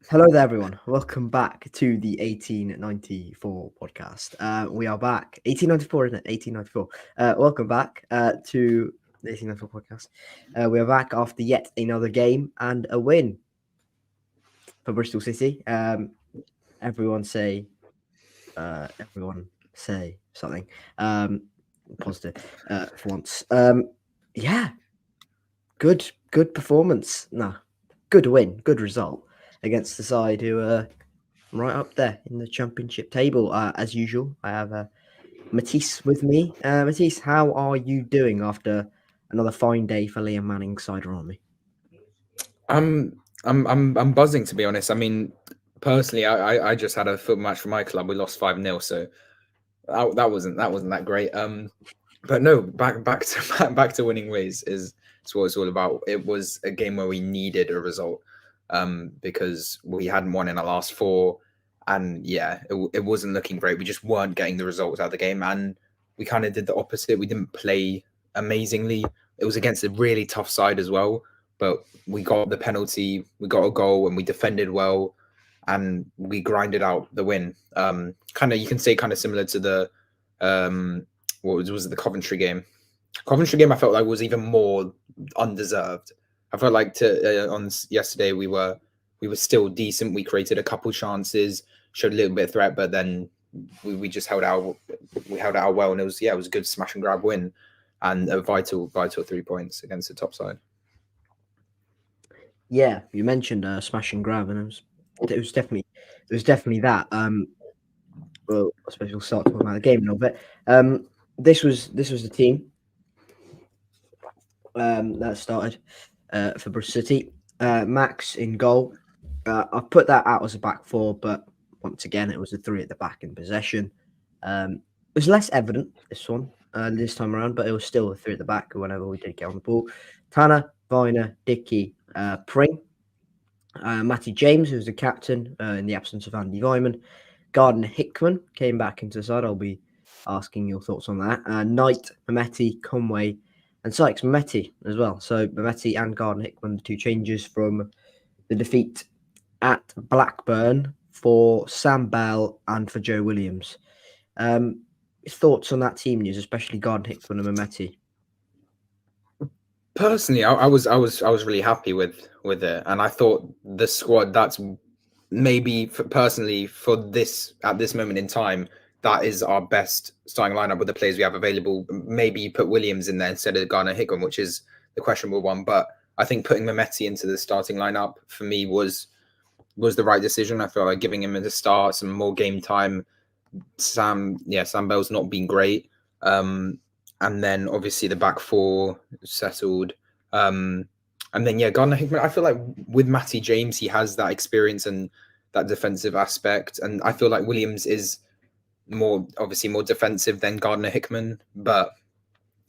Hello there, everyone. Welcome back to the 1894 podcast. We are back. 1894, isn't it? 1894. Welcome back to the 1894 podcast. We are back after yet another game and a win for Bristol City. Everyone say something positive for once. Yeah, good performance. No, good win, good result against the side who are right up there in the championship table. As usual, I have Matiss with me. Matiss, how are you doing after another fine day for Liam Manning's cider army? I'm buzzing, to be honest. I mean, personally, I just had a foot match for my club. We lost 5-0, so that wasn't that great. But no, back to winning ways is what it's all about. It was a game where we needed a result, because we hadn't won in our last four, and yeah, it wasn't looking great. We just weren't getting the results out of the game, and we kind of did the opposite. We didn't play amazingly. It was against a really tough side as well, but we got the penalty, we got a goal, and we defended well, and we grinded out the win. Kind of, you can say, kind of similar to the what was it, the Coventry game. Coventry game, I felt like was even more undeserved. I felt like on yesterday we were still decent. We created a couple chances, showed a little bit of threat, but then we just held out. We held out well, and it was a good smash and grab win, and a vital 3 points against the top side. Yeah, you mentioned smash and grab, and it was definitely that. Well, I suppose we'll start talking about the game a little bit. This was the team that started for Bristol City. Max in goal. I put that out as a back four, but once again, it was a three at the back in possession. It was less evident this time around, but it was still a three at the back whenever we did get on the ball. Tanner, Viner, Dickey, Pring, Matty James, who was the captain in the absence of Andy Vyman. Gardner Hickman came back into the side. I'll be asking your thoughts on that. Knight, Mehmeti, Conway, and Sykes. Mehmeti as well. So Mehmeti and Gardner Hickman, the two changes from the defeat at Blackburn for Sam Bell and for Joe Williams. Thoughts on that team news, especially Gardner Hickman and Mehmeti? Personally, I was really happy with it, and I thought the squad that's maybe personally for this at this moment in time, that is our best starting lineup with the players we have available. Maybe you put Williams in there instead of Gardner Hickman, which is the questionable one. But I think putting Mehmeti into the starting lineup for me was the right decision. I feel like giving him the start, some more game time. Sam Bell's not been great. And then obviously the back four settled. And then Gardner Hickman, I feel like with Matty James, he has that experience and that defensive aspect. And I feel like Williams is more defensive than Gardner Hickman. But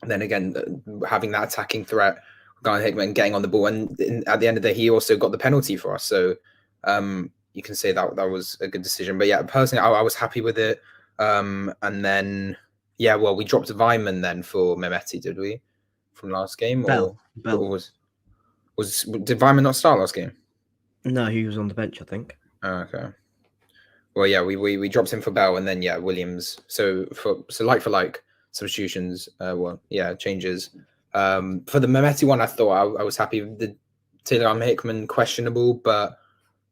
then again, having that attacking threat, Gardner Hickman getting on the ball. And at the end of the day, he also got the penalty for us. So you can say that was a good decision. But yeah, personally, I was happy with it. And then, we dropped Vyman then for Mehmeti, did we? From last game? Bell. Or did Vyman not start last game? No, he was on the bench, I think. Oh, okay. Well, yeah, we dropped him for Bell, and then Williams. So for like substitutions, changes. For the Mehmeti one, I thought I was happy with the Taylor Hickman questionable, but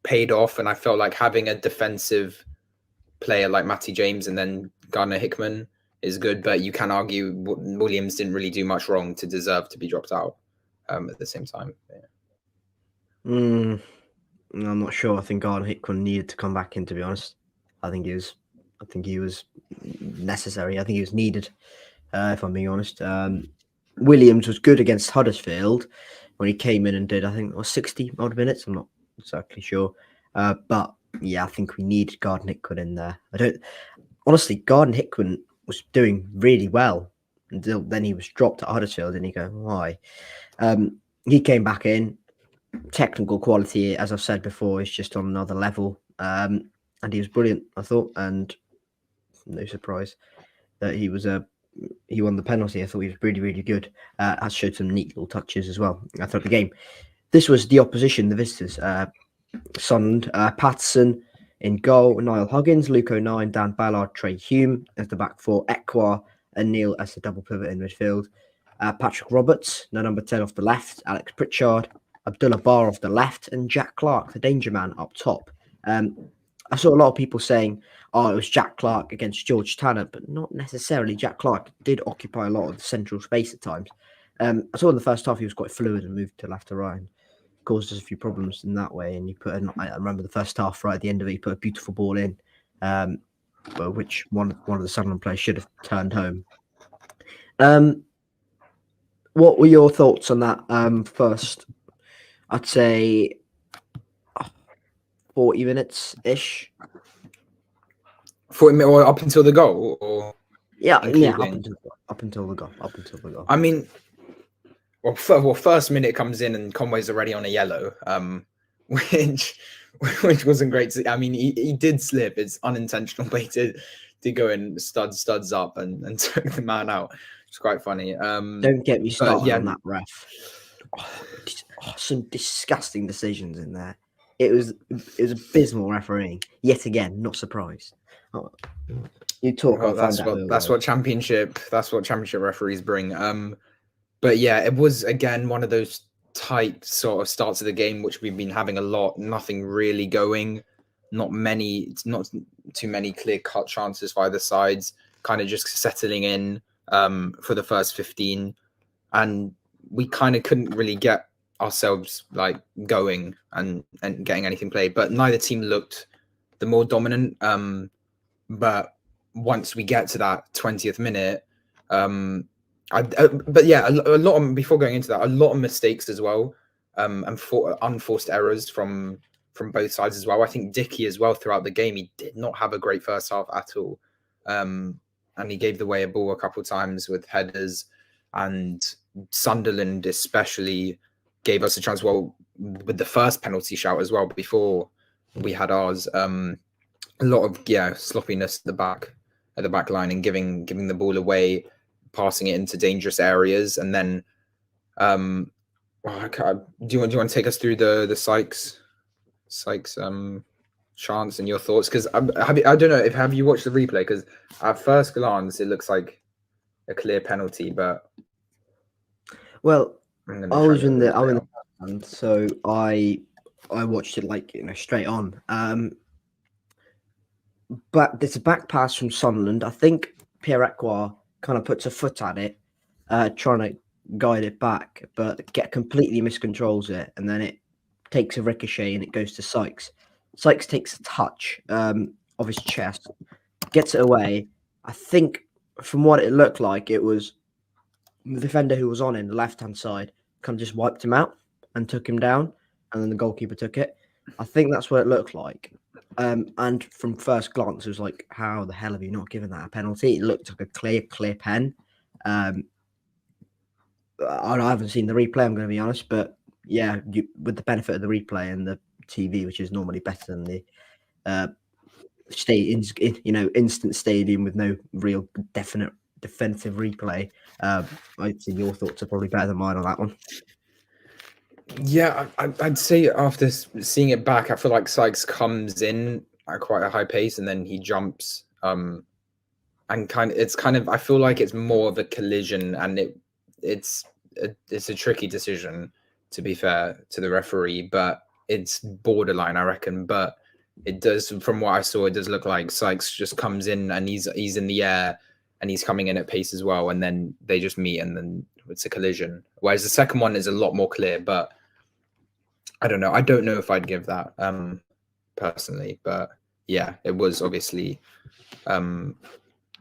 paid off, and I felt like having a defensive player like Matty James and then Gardner Hickman is good, but you can argue Williams didn't really do much wrong to deserve to be dropped out at the same time. I'm not sure. I think Gardner Hickman needed to come back in, to be honest. I think he was necessary. I think he was needed, if I'm being honest. Williams was good against Huddersfield when he came in and did, I think it was 60 odd minutes. I'm not exactly sure. But yeah, I think we need Gardner Hickman in there. Honestly, Gardner Hickman was doing really well until then he was dropped at Huddersfield, and you go, why? He came back in. Technical quality, as I've said before, is just on another level. And he was brilliant, I thought, and no surprise that he won the penalty. I thought he was really, really good. I showed some neat little touches as well. I thought the game. This was the opposition, the visitors. Sunderland, Patterson in goal, Niall Huggins, Luke O'Nien, Dan Ballard, Trey Hume as the back four, Ekwar and Neil as the double pivot in midfield. Patrick Roberts, the number 10 off the left, Alex Pritchard, Abdullah Barr off the left, and Jack Clark, the danger man, up top. I saw a lot of people saying, oh, it was Jack Clark against George Tanner, but not necessarily. Jack Clark did occupy a lot of the central space at times. I saw in the first half he was quite fluid and moved to left to right and caused us a few problems in that way. And I remember the first half, right at the end of it, he put a beautiful ball in, which one of the Sunderland players should have turned home. What were your thoughts on that first, I'd say, 40 minutes-ish? 40 minutes or up until the goal? Or yeah, up until the goal. I mean, first minute comes in and Conway's already on a yellow, which wasn't great to see. I mean, he did slip. It's unintentional, but he did go and studs up and took the man out. It's quite funny. Don't get me started on that ref. Some disgusting decisions in there. It was abysmal refereeing. Yet again, not surprised. You talk. Well, that's what championship referees bring. But yeah, it was again one of those tight sort of starts of the game, which we've been having a lot. Nothing really going. Not too many clear cut chances for either sides. Kind of just settling in for the first 15, and we kind of couldn't really get ourselves like going and getting anything played. But neither team looked the more dominant. But once we get to that 20th minute, but yeah, a lot of, before going into that, a lot of mistakes as well, and unforced errors from both sides as well. I think Dickey as well throughout the game, he did not have a great first half at all, and he gave away a ball a couple of times with headers, and Sunderland especially gave us a chance. Well, with the first penalty shout as well before we had ours, a lot of sloppiness at the back line and giving the ball away, passing it into dangerous areas, and then do you want to take us through the Sykes chance and your thoughts? Because I don't know have you watched the replay, because at first glance it looks like a clear penalty, but well, I was in the stand, so I watched it straight on. But there's a back pass from Sunderland. I think Pierre Ekwar kind of puts a foot at it, trying to guide it back, but completely miscontrols it, and then it takes a ricochet and it goes to Sykes. Sykes takes a touch of his chest, gets it away. I think from what it looked like, it was the defender who was on in the left-hand side kind of just wiped him out and took him down, and then the goalkeeper took it. I think that's what it looked like. And from first glance, it was like, how the hell have you not given that a penalty? It looked like a clear pen. I haven't seen the replay, I'm going to be honest, but yeah, with the benefit of the replay and the TV, which is normally better than the instant stadium with no real definitive replay, I'd say your thoughts are probably better than mine on that one. Yeah, I'd say after seeing it back, I feel like Sykes comes in at quite a high pace and then he jumps. And I feel like it's more of a collision, and it's a tricky decision, to be fair to the referee, but it's borderline, I reckon. But it does, from what I saw, it does look like Sykes just comes in and he's in the air and he's coming in at pace as well, and then they just meet and then it's a collision. Whereas the second one is a lot more clear, but I don't know. I don't know if I'd give that personally, but yeah, it was obviously a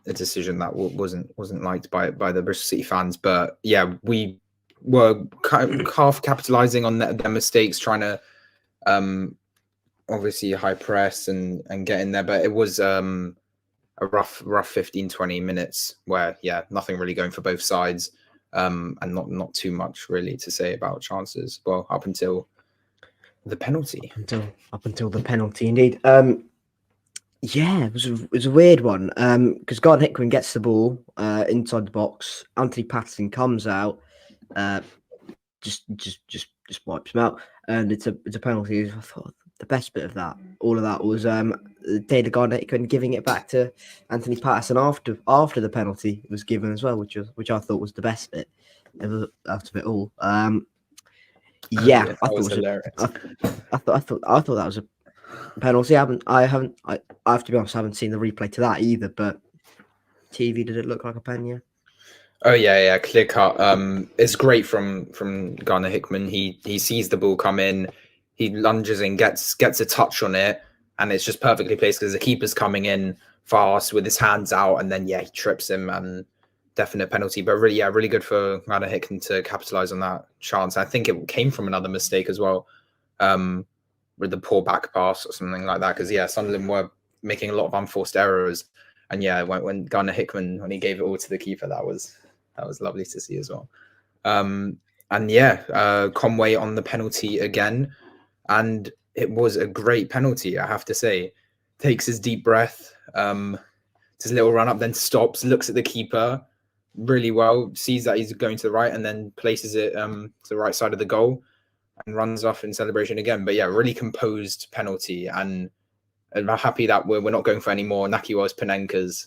decision that wasn't liked by the Bristol City fans. But yeah, we were half capitalizing on their mistakes, trying to obviously high press and get in there. But it was a rough 15-20 minutes where nothing really going for both sides. And not too much really to say about chances. Well, up until the penalty. Up until the penalty, indeed. Yeah, it was a weird one. Because Gordon Hickman gets the ball inside the box. Anthony Patterson comes out, just wipes him out, and it's a penalty. I thought, the best bit of that, all of that, was Taylor Garnett giving it back to Anthony Patterson after the penalty was given as well, which I thought was the best bit out of it all. Yeah, I thought was it was hilarious. I thought that was a penalty. I have to be honest, I haven't seen the replay to that either. But TV, did it look like a pen? Yeah. Oh yeah, clear cut. It's great from Garner Hickman. He sees the ball come in, he lunges in, gets a touch on it, and it's just perfectly placed because the keeper's coming in fast with his hands out, and then he trips him, and definite penalty. But really good for Garner Hickman to capitalize on that chance. I think it came from another mistake as well, with the poor back pass or something like that. Because Sunderland were making a lot of unforced errors, and when Garner Hickman, when he gave it all to the keeper, that was lovely to see as well. Conway on the penalty again, and it was a great penalty, I have to say. Takes his deep breath, does a little run up, then stops, looks at the keeper really well, sees that he's going to the right, and then places it to the right side of the goal and runs off in celebration again. But really composed penalty, and I'm happy that we're not going for any more Nakiwa's Panenkas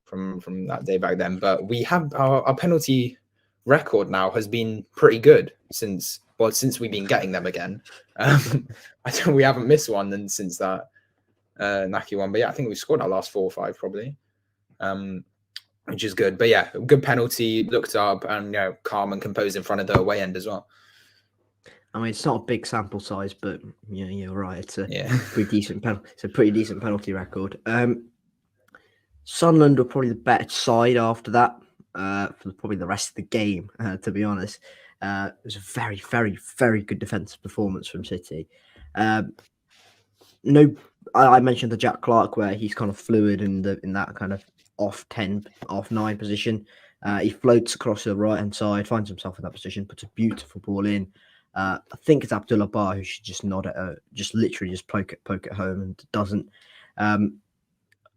from that day back then. But we have our penalty record now has been pretty good since we've been getting them again. We haven't missed one then since that Naki one. But I think we've scored our last 4 or 5 probably, which is good. But good penalty, looked up, and calm and composed in front of the away end as well. I mean, it's not a big sample size, but you're right. It's a pretty decent penalty. It's a pretty decent penalty record. Sunderland were probably the better side after that for probably the rest of the game, to be honest. It was a very, very, very good defensive performance from City. I mentioned the Jack Clark where he's kind of fluid in that kind of off 10, off 9 position. He floats across the right-hand side, finds himself in that position, puts a beautiful ball in. I think it's Abdullah Bar who should just nod at just literally just poke it home, and doesn't.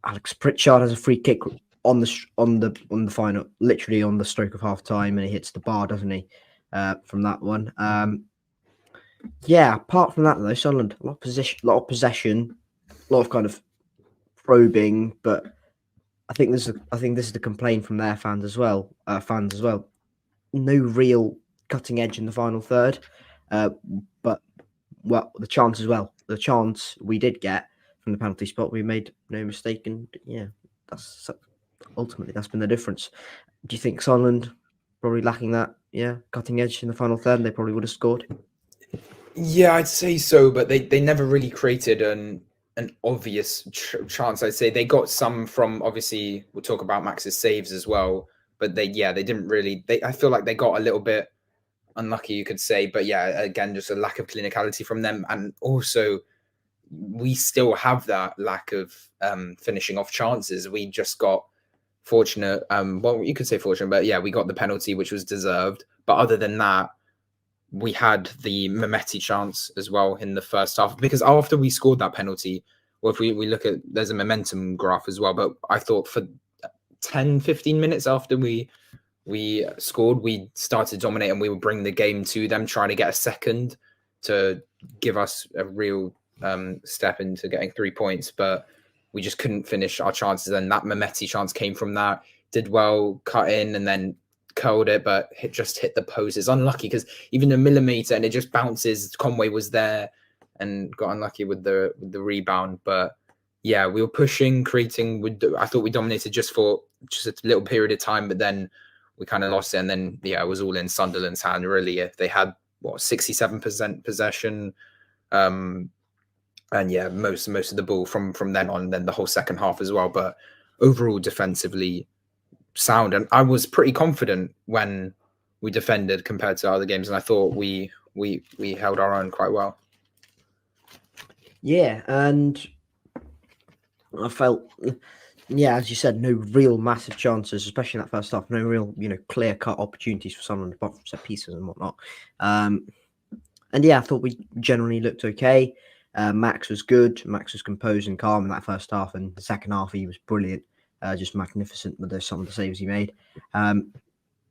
Alex Pritchard has a free kick on the final, literally on the stroke of half time, and he hits the bar, doesn't he? From that one. Apart from that though, Sunderland, a lot of possession, a lot of kind of probing, but I think this is the complaint from their fans as well. No real cutting edge in the final third. But the chance we did get from the penalty spot, we made no mistake, and that's been the difference. Do you think Sunderland probably lacking that cutting edge in the final third, and they probably would have scored? Yeah, I'd say so, but they never really created an obvious chance. I'd say they got some from, obviously we'll talk about Max's saves as well, but they didn't really. I feel like they got a little bit unlucky, you could say, but again, just a lack of clinicality from them, and also we still have that lack of finishing off chances. We just got fortunate. Well, you could say fortunate, but we got the penalty, which was deserved. But other than that, we had the Mehmeti chance as well in the first half, because after we scored that penalty, well, if we look at, there's a momentum graph as well, but I thought for 10-15 minutes after we scored, we started to dominate, and we would bring the game to them, trying to get a second to give us a real step into getting 3 points, but we just couldn't finish our chances. And that Mehmeti chance came from that. Did well, cut in, and then curled it, but just hit the post. It's unlucky because even a millimeter and it just bounces. Conway was there and got unlucky with the rebound. But we were pushing, creating. I thought we dominated just for a little period of time, but then we kind of lost it. And then it was all in Sunderland's hand, really. They had 67% possession. And most of the ball from then on, then the whole second half as well. But overall, defensively sound, and I was pretty confident when we defended compared to other games, and I thought we held our own quite well. And I felt, as you said, no real massive chances, especially in that first half. No real, clear cut opportunities for someone apart from set pieces and whatnot. I thought we generally looked okay. Max was good. Max was composed and calm in that first half, and the second half he was brilliant, just magnificent with some of the saves he made. I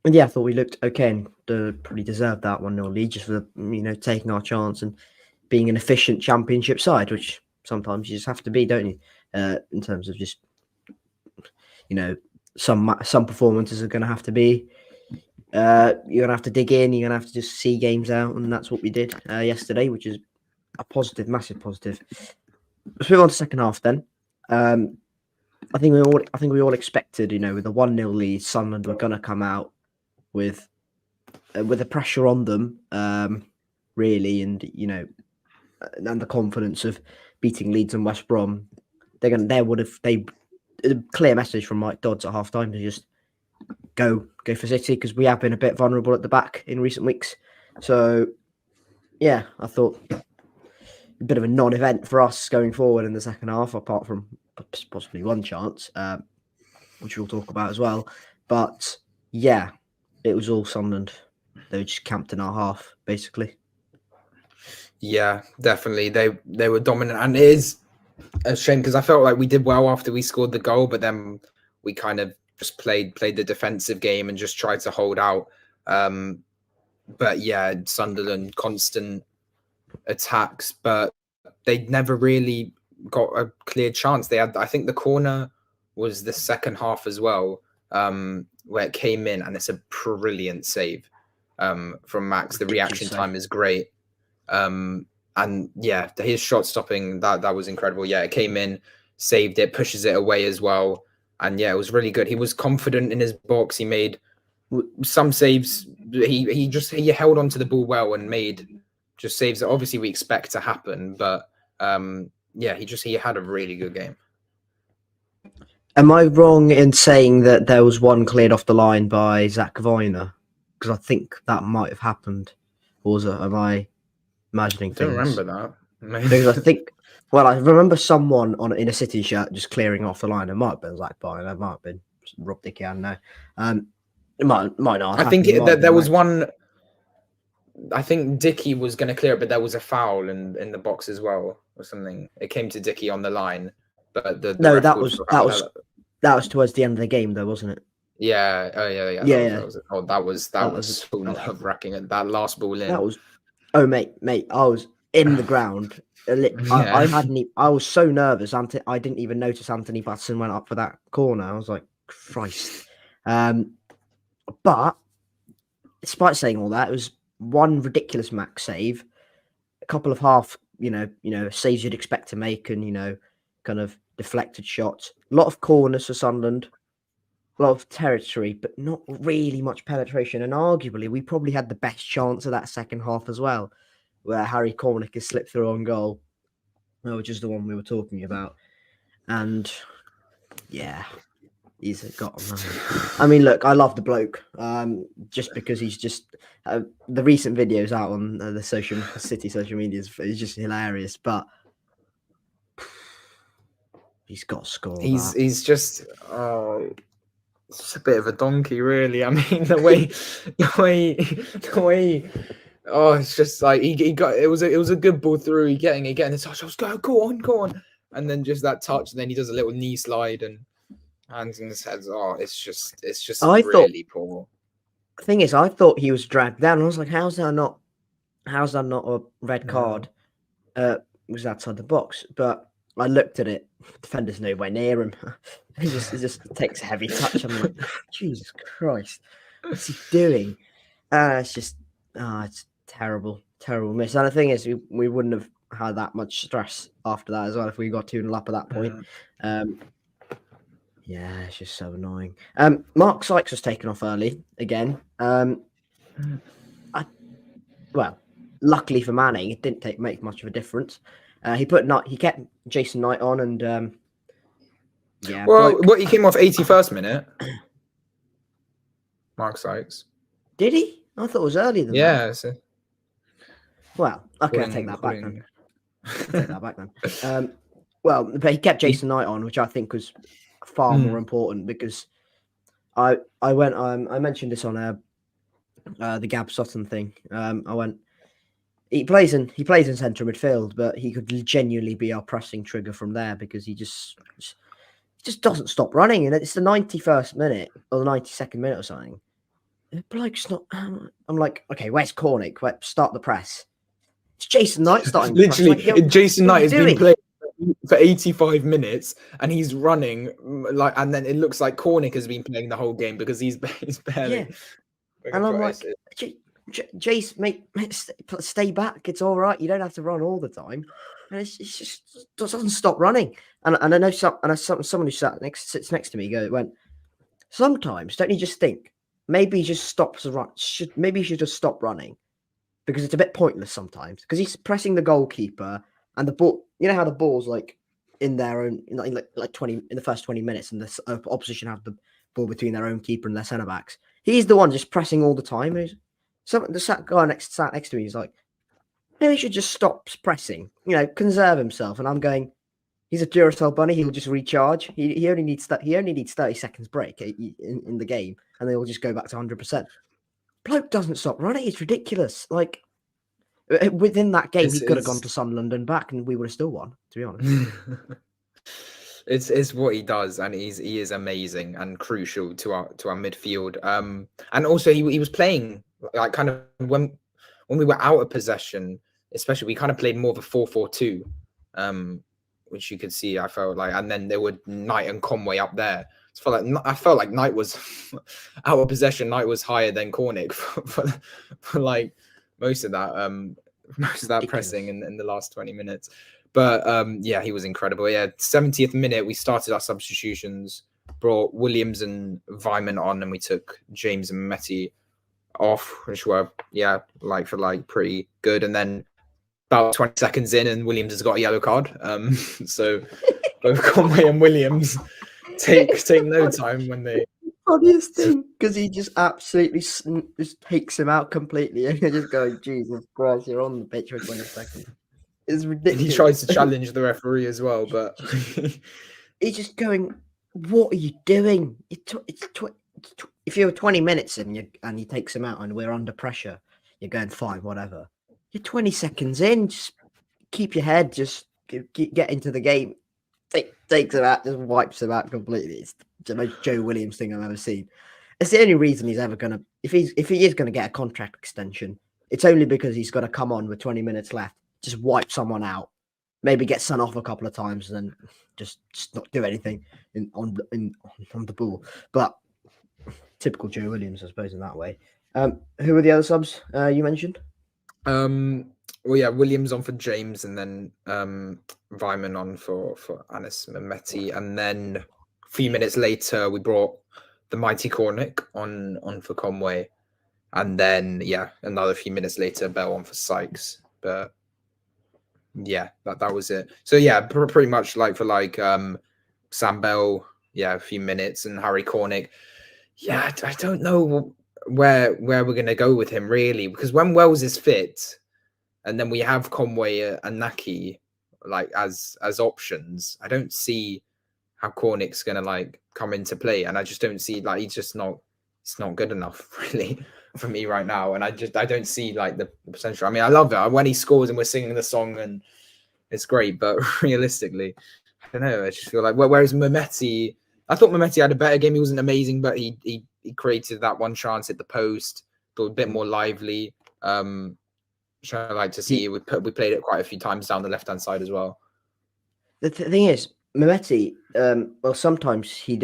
thought we looked okay, and probably deserved that 1-0 lead just for taking our chance and being an efficient Championship side, which sometimes you just have to be, don't you? In terms of just, some performances are going to have to be. You're going to have to dig in. You're going to have to just see games out, and that's what we did yesterday, which is a positive, massive positive. Let's move on to second half then. I think we all expected, with a 1-0 lead, Sunderland were going to come out with the pressure on them, really, and the confidence of beating Leeds and West Brom. A clear message from Mike Dodds at half time to just go for City, because we have been a bit vulnerable at the back in recent weeks. So yeah, I thought a bit of a non-event for us going forward in the second half, apart from possibly one chance, which we'll talk about as well. But yeah, it was all Sunderland. They were just camped in our half, basically. Yeah, definitely. They were dominant, and it is a shame because I felt like we did well after we scored the goal, but then we kind of just played the defensive game and just tried to hold out. But yeah, Sunderland constant attacks, but they never really got a clear chance. They had, I think, the corner was the second half as well, where it came in, and it's a brilliant save from Max. The reaction time is great. And yeah, his shot stopping, that was incredible. Yeah, it came in, saved it, pushes it away as well. And yeah, it was really good. He was confident in his box. He made some saves. He held onto the ball well and made just saves that obviously we expect to happen. But yeah, he had a really good game. Am I wrong in saying that there was one cleared off the line by Zach Viner? Because I think that might have happened. Or am I imagining things? I don't remember that. Maybe. Because I think, I remember someone in a City shirt just clearing off the line. It might have been Zach Viner. It might have been Rob Dickey. I don't know. It might not. I think there was one. I think Dickey was going to clear it, but there was a foul in the box as well, or something. It came to Dickey on the line, but that was towards the end of the game, though, wasn't it? Yeah. Oh yeah. That was so nerve-wracking. That last ball in. That was. Oh mate, I was in the ground. I was so nervous. I didn't even notice Anthony Batson went up for that corner. I was like, Christ. But despite saying all that, it was one ridiculous Max save, a couple of half, saves you'd expect to make, and kind of deflected shots. A lot of corners for Sunderland, a lot of territory, but not really much penetration. And arguably, we probably had the best chance of that second half as well, where Harry Cornick has slipped through on goal, which is the one we were talking about. And yeah, he's got him. I mean, look, I love the bloke, just because he's just the recent videos out on the City social medias is just hilarious. But he's got to score. He's just it's a bit of a donkey, really. I mean, the way. Oh, it's just like he got it was a good ball through. He getting the touch. I was going, go on, and then just that touch, and then he does a little knee slide and hands in his head. Oh, it's just really poor. The thing is, I thought he was dragged down. I was like, how's that not a red card? Was outside the box, but I looked at it. Defender's nowhere near him. He just takes a heavy touch. I'm like, Jesus Christ, what's he doing? It's terrible miss. And the thing is, we wouldn't have had that much stress after that as well if we got 2-0 up at that point. Yeah, it's just so annoying. Mark Sykes was taken off early again. Luckily for Manning, it didn't make much of a difference. He kept Jason Knight on, and yeah. Well, he came off 81st minute. Mark Sykes. Did he? I thought it was earlier than that. Yeah. So... Well, okay, I'll take that back then. But he kept Jason Knight on, which I think was far more important, because I mentioned this on the Gab Sutton thing. He plays in centre midfield, but he could genuinely be our pressing trigger from there, because he just doesn't stop running, and it's the 91st minute or the 92nd minute or something. The bloke's not. I'm like, okay, where's Cornick? Start the press. Jason Knight starting. Literally, Jason Knight has been playing for 85 minutes, and he's running like, and then it looks like Cornick has been playing the whole game because he's barely. Yeah. And I'm like, Jace, mate, stay back. It's all right. You don't have to run all the time. And it's just it doesn't stop running. And I know someone who sits next to me went, sometimes don't you just think maybe he just stops the run? Maybe he should just stop running because it's a bit pointless sometimes because he's pressing the goalkeeper and the ball. You know how the ball's like in their own in like 20 in the first 20 minutes, and the opposition have the ball between their own keeper and their centre backs. He's the one just pressing all the time. And the guy sat next to me. He's like, maybe he should just stop pressing. Conserve himself. And I'm going, he's a Duracell bunny. He'll just recharge. He only needs 30 seconds break in the game, and they will just go back to 100%. Bloke doesn't stop running. It's ridiculous. Like within that game, he could have gone to Sunderland and back, and we would have still won. To be honest, it's what he does, and he is amazing and crucial to our midfield. And also he was playing like kind of when we were out of possession, especially we kind of played more of a 4-4-2. Which you could see, I felt like, and then there were Knight and Conway up there. I felt like Knight was out of possession. Knight was higher than Cornick for like most of that pressing in the last 20 minutes. But yeah, he was incredible. Yeah, 70th minute, we started our substitutions, brought Williams and Vyman on, and we took James and Matiss off, which were like for like pretty good. And then about 20 seconds in, and Williams has got a yellow card. So both Conway and Williams take no time when they. Funniest thing, because he just absolutely just takes him out completely, and you're just going, Jesus Christ, you're on the pitch for 20 seconds. It's ridiculous. And he tries to challenge the referee as well, but he's just going, "What are you doing? If you're 20 minutes in and he takes him out, and we're under pressure, you're going fine, whatever. You're 20 seconds in, just keep your head, just get into the game. Takes him out, just wipes him out completely. It's the most Joe Williams thing I've ever seen. It's the only reason he's ever gonna, if he is gonna get a contract extension, it's only because he's gonna come on with 20 minutes left, just wipe someone out, maybe get sent off a couple of times, and then just not do anything on the ball. But typical Joe Williams, I suppose, in that way. Who were the other subs you mentioned? Well, yeah, Williams on for James, and then Vyman on for Matiss and Ani, and then a few minutes later we brought the mighty Cornick on for Conway, and then another few minutes later Bell on for Sykes. But yeah, that was it. So yeah, pretty much like for like Sam Bell, a few minutes, and Harry Cornick. Yeah, I don't know where we're gonna go with him really, because when Wells is fit, and then we have Conway and Naki like as options, I don't see how Cornick's gonna like come into play, and I just don't see like it's not good enough really for me right now, and I don't see like the potential. I mean, I love it when he scores and we're singing the song and it's great, but realistically, I don't know. I just feel like whereas Mehmeti, I thought Mehmeti had a better game. He wasn't amazing, but he created that one chance at the post, but a bit more lively. Which I like to see. We played it quite a few times down the left-hand side as well. The thing is, Mehmeti, well, sometimes he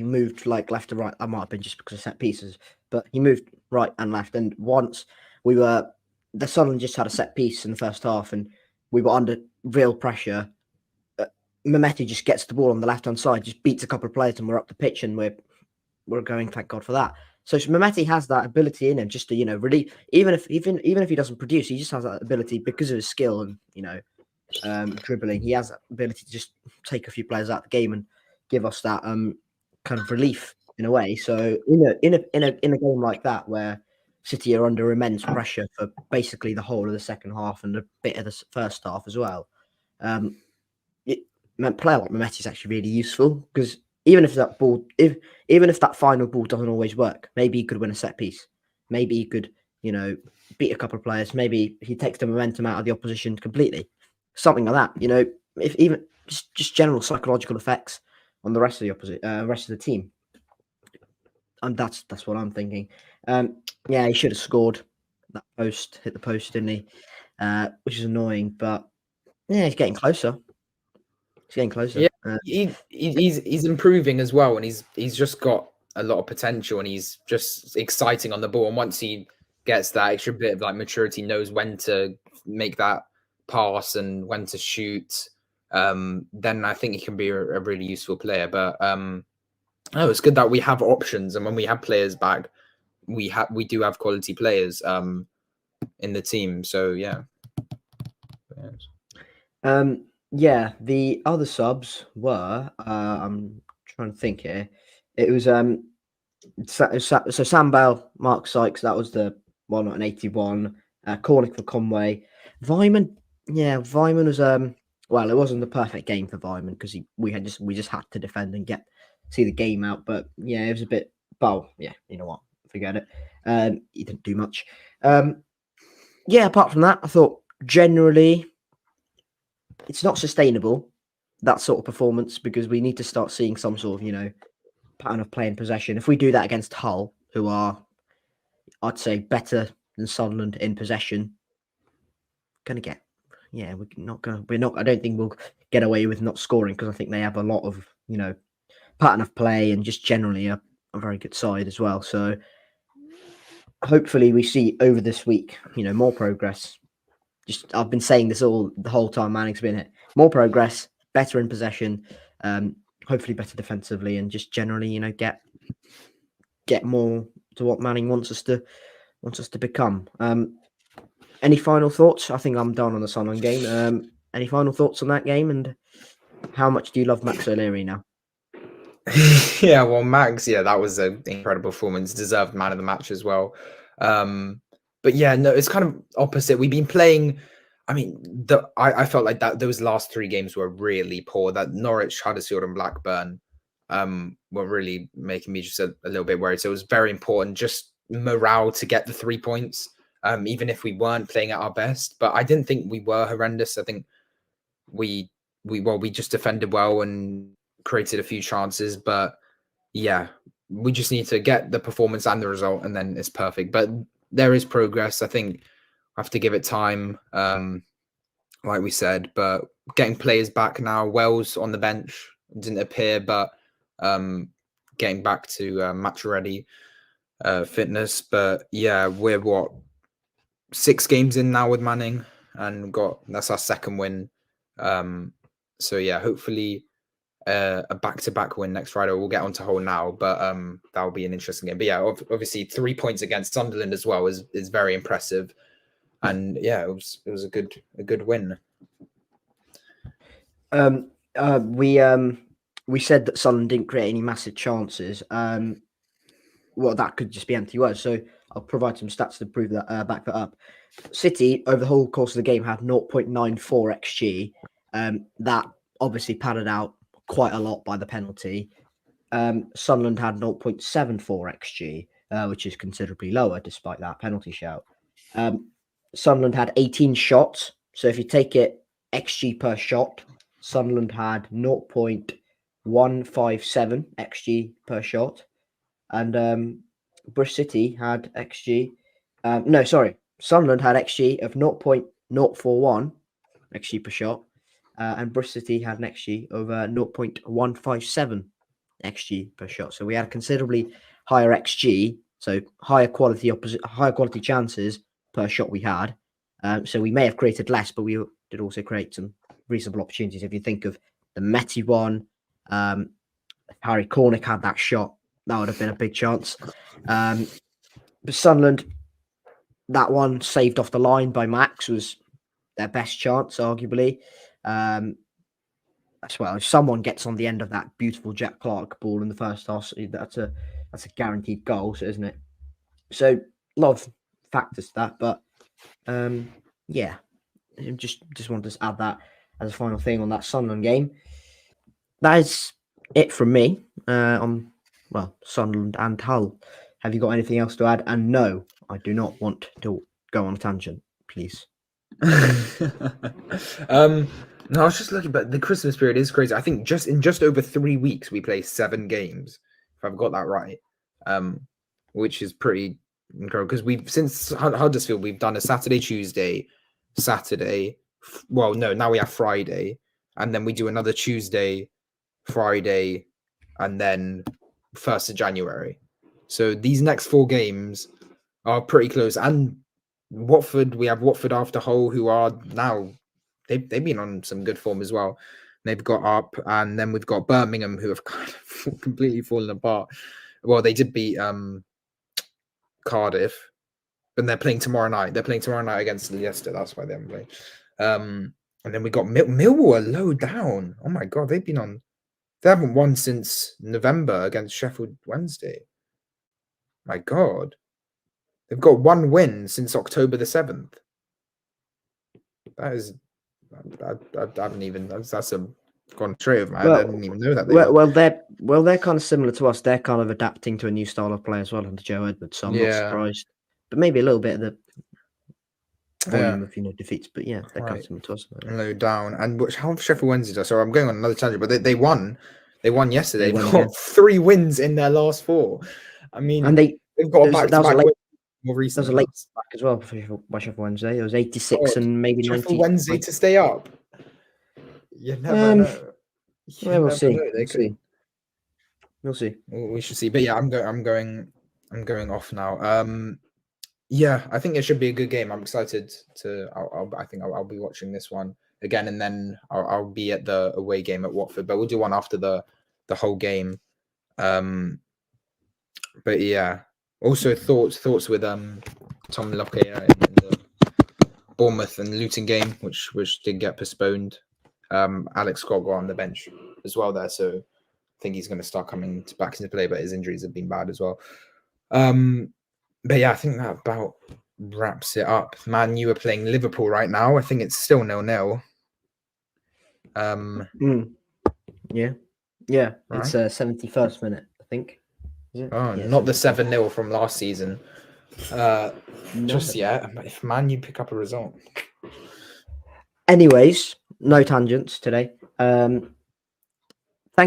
moved like left to right. That might have been just because of set pieces, but he moved right and left. And once the Sunderland just had a set piece in the first half, and we were under real pressure. Mehmeti just gets the ball on the left-hand side, just beats a couple of players, and we're up the pitch, and we're going, thank God for that. So Mehmeti has that ability in him, just to really, even if he doesn't produce, he just has that ability because of his skill and dribbling. He has that ability to just take a few players out of the game and give us that kind of relief in a way. So in a game like that where City are under immense pressure for basically the whole of the second half and a bit of the first half as well, player like Mehmeti is actually really useful, because even if that final ball doesn't always work, maybe he could win a set piece. Maybe he could, beat a couple of players. Maybe he takes the momentum out of the opposition completely. Something like that. If even just general psychological effects on the rest of the team. And that's what I'm thinking. He should have scored that post, hit the post, didn't he? which is annoying. But yeah, he's getting closer. He's getting closer. Yeah, he's improving as well, and he's just got a lot of potential, and he's just exciting on the ball. And once he gets that extra bit of like maturity, knows when to make that pass and when to shoot, then I think he can be a really useful player. But oh, it's good that we have options, and when we have players back, we do have quality players in the team. So yeah. Yeah, the other subs were I'm trying to think here. It was so Sam Bell, Mark Sykes, that was the one at an 81. Cornick for Conway. Vyman, yeah, Vyman was well, it wasn't the perfect game for Vyman because we just had to defend and see the game out. But yeah, it was a bit yeah, you know what? Forget it. He didn't do much. Yeah, apart from that, I thought generally it's not sustainable, that sort of performance, because we need to start seeing some sort of, pattern of play in possession. If we do that against Hull, who are, I'd say, better than Sunderland in possession, I don't think we'll get away with not scoring, because I think they have a lot of, pattern of play and just generally a very good side as well. So hopefully we see over this week, more progress. I've been saying this the whole time Manning's been here. More progress, better in possession, hopefully better defensively, and just generally, get more to what Manning wants us to become. Any final thoughts? I think I'm done on the Sunderland game. Any final thoughts on that game, and how much do you love Max O'Leary now? Yeah, well, Max, yeah, that was an incredible performance. Deserved man of the match as well. But yeah, no, it's kind of opposite. We've been playing. I mean, I felt like that those last 3 games were really poor. That Norwich, Huddersfield, and Blackburn were really making me just a little bit worried. So it was very important, just morale to get the 3 points, even if we weren't playing at our best. But I didn't think we were horrendous. I think we just defended well and created a few chances. But yeah, we just need to get the performance and the result, and then it's perfect. But there is progress. I think I have to give it time, like we said. But getting players back now, Wells on the bench didn't appear, but getting back to match ready fitness. But yeah, we're 6 games in now with Manning, and that's our 2nd win. So yeah, hopefully a back-to-back win next Friday. We'll get on to Hull now, but that will be an interesting game. But yeah, obviously 3 points against Sunderland as well is very impressive, and yeah, it was a good win. We said that Sunderland didn't create any massive chances. Well, that could just be empty words. So I'll provide some stats to prove that, back that up. City, over the whole course of the game, had 0.94 XG. That obviously padded out quite a lot by the penalty. Sunderland had 0.74 XG, which is considerably lower despite that penalty shout. Sunderland had 18 shots. So if you take it XG per shot, Sunderland had 0.157 XG per shot. And Bristol City had XG. Sunderland had XG of 0.041 XG per shot. And Bristol City had an XG of 0.157 XG per shot. So we had considerably higher XG, so higher quality chances per shot we had. So we may have created less, but we did also create some reasonable opportunities. If you think of the Meti one, Harry Cornick had that shot, that would have been a big chance. But Sunderland, that one saved off the line by Max was their best chance, arguably. As well, if someone gets on the end of that beautiful Jack Clark ball in the first half, that's a guaranteed goal, isn't it? So a lot of factors to that, but yeah, just wanted to add that as a final thing on that Sunderland game. That is it from me on Sunderland and Hull. Have you got anything else to add? And no, I do not want to go on a tangent, please. No, I was just looking, but the Christmas period is crazy. I think in just over 3 weeks we play 7 games, if I've got that right, which is pretty incredible. Because since Huddersfield, we've done a Saturday, Tuesday, Saturday. Well, no, now we have Friday, and then we do another Tuesday, Friday, and then 1st of January. So these next 4 games are pretty close. And Watford, we have Watford after Hull, who are now they've been on some good form as well. They've got up, and then we've got Birmingham, who have kind of completely fallen apart. Well, they did beat Cardiff, and they're playing tomorrow night. They're playing tomorrow night against Leicester. That's why they haven't played. And then we got Millwall are low down. Oh my god, they've been on. They haven't won since November against Sheffield Wednesday. My god, they've got 1 win since October the 7th. That is, I haven't even. That's a gone straight over my head. I didn't even know that. They're kind of similar to us. They're kind of adapting to a new style of play as well under Joe Edwards. So I'm not surprised, but maybe a little bit of the volume of defeats. But yeah, they're kind of similar to us. Low down. And how have Sheffield Wednesday? So I'm going on another tangent, but they won. They won yesterday. They've got 3 wins in their last 4. I mean, and they've got a back-to-back win more recently. There was a late back as well by Sheffield Wednesday. It was 86 and maybe 90. Sheffield Wednesday to stay up. You never know. We'll see. We'll see. We should see. But yeah, I'm going off now. Yeah, I think it should be a good game. I'm excited to. I think I'll be watching this one again, and then I'll be at the away game at Watford. But we'll do one after the whole game. But yeah, also thoughts with Tom Lockyer in the Bournemouth and Luton game, which did get postponed. Alex Scott got on the bench as well there, so I think he's going to start coming back into play, but his injuries have been bad as well. But yeah, I think that about wraps it up. Man, you are playing Liverpool right now. I think it's still 0-0. Yeah, right? It's 71st minute, I think. Not the 7-0 from last season. Just yet. If Man U pick up a result. Anyways, no tangents today. Thank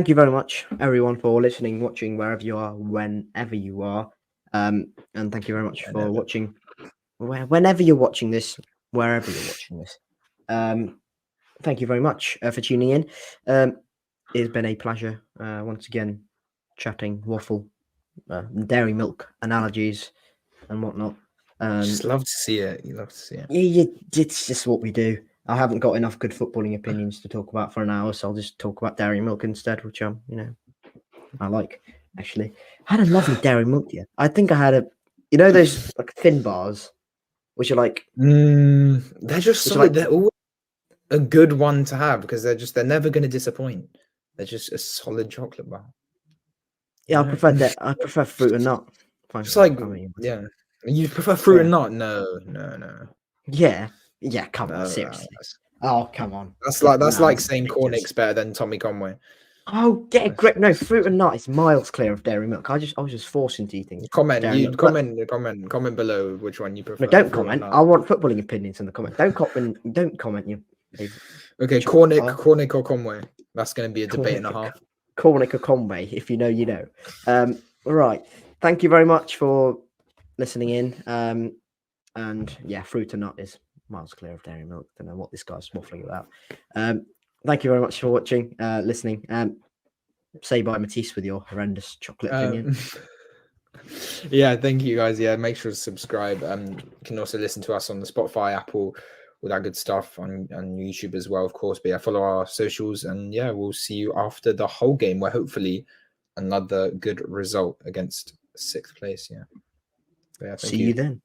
you very much, everyone, for listening, watching, wherever you are, whenever you are. And thank you very much for watching. Whenever you're watching this, wherever you're watching this. Thank you very much for tuning in. It's been a pleasure once again chatting waffle, dairy milk analogies and whatnot. Just love to see it. You love to see it. Yeah, it's just what we do. I haven't got enough good footballing opinions to talk about for an hour, so I'll just talk about dairy milk instead, which I like. Actually, I had a lovely dairy milk here. I think I had those like thin bars, which are like they're just solid. They're always a good one to have because they're never going to disappoint. They're just a solid chocolate bar. Yeah, I prefer that. I prefer fruit and nut. Just like you prefer fruit and nut? No. Yeah. Come on, seriously. Oh, come on. That's like saying Cornick's better than Tommy Conway. Oh, get a grip! No, fruit and nut is miles clear of dairy milk. I was just forced into eating. Comment below which one you prefer. No, don't comment. I want footballing opinions in the comment. Don't comment. You. Okay, Cornick or Conway. That's going to be a debate and a half. Cornick or Conway, if you know, you know. Right. Thank you very much for listening in. And yeah, fruit and nut is miles clear of dairy milk. Don't know what this guy's waffling about. Thank you very much for watching, listening. Say bye, Matiss, with your horrendous chocolate opinion. Yeah, thank you guys. Yeah, make sure to subscribe. You can also listen to us on the Spotify, Apple, all that good stuff on YouTube as well, of course. But yeah, follow our socials, and yeah, we'll see you after the whole game, where hopefully another good result against 6th place. Yeah. See you then.